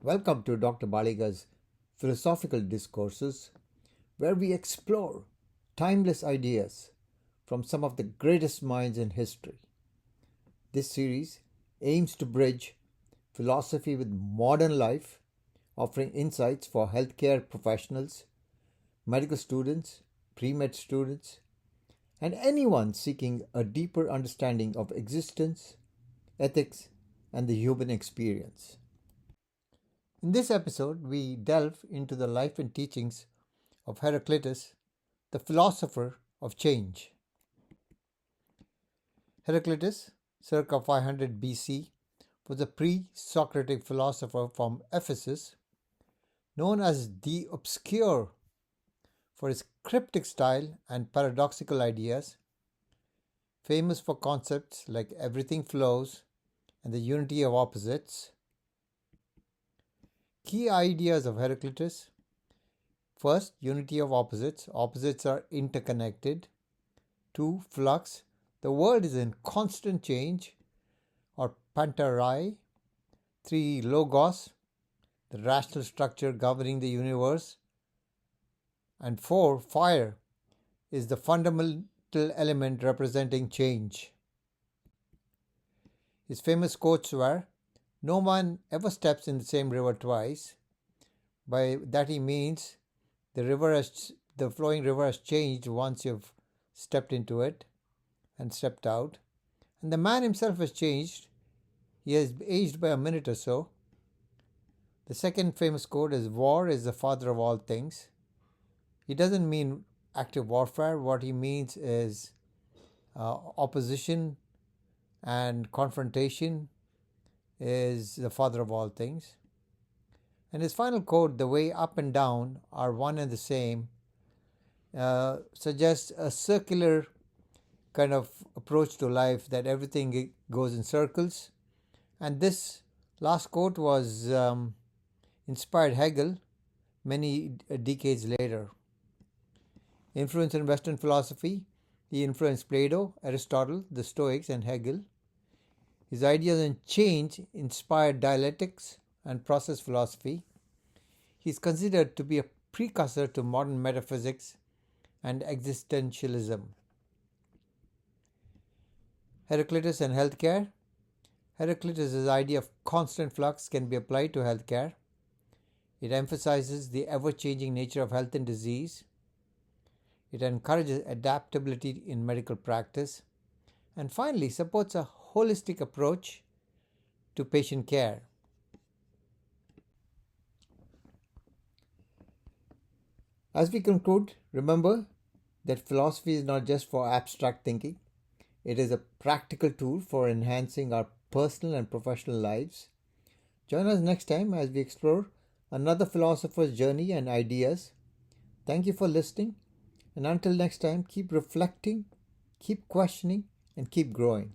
Welcome to Dr. Baliga's Philosophical Discourses, where we explore timeless ideas from some of the greatest minds in history. This series aims to bridge philosophy with modern life, offering insights for healthcare professionals, medical students, pre-med students, and anyone seeking a deeper understanding of existence, ethics, and the human experience. In this episode, we delve into the life and teachings of Heraclitus, the philosopher of change. Heraclitus, circa 500 BC, was a pre-Socratic philosopher from Ephesus, known as the Obscure for his cryptic style and paradoxical ideas, famous for concepts like everything flows and the unity of opposites. Key ideas of Heraclitus. First, unity of opposites. Opposites are interconnected. 2. Flux. The world is in constant change, or pantarai. 3. Logos. The rational structure governing the universe. And 4. Fire is the fundamental element representing change. His famous quotes were, "No man ever steps in the same river twice." By that he means the flowing river has changed once you've stepped into it and stepped out. And the man himself has changed. He has aged by a minute or so. The second famous quote is, "War is the father of all things." He doesn't mean active warfare. What he means is opposition and confrontation is the father of all things. And his final quote, "The way up and down are one and the same," suggests a circular kind of approach to life, that everything goes in circles. And this last quote was inspired Hegel many decades later. Influence in Western philosophy. He influenced Plato, Aristotle, the Stoics, and Hegel. His ideas on change inspired dialectics and process philosophy. He is considered to be a precursor to modern metaphysics and existentialism. Heraclitus and healthcare. Heraclitus' idea of constant flux can be applied to healthcare. It emphasizes the ever-changing nature of health and disease. It encourages adaptability in medical practice. And finally, supports a holistic approach to patient care. As we conclude, remember that philosophy is not just for abstract thinking. It is a practical tool for enhancing our personal and professional lives. Join us next time as we explore another philosopher's journey and ideas. Thank you for listening, and until next time, keep reflecting, keep questioning, and keep growing.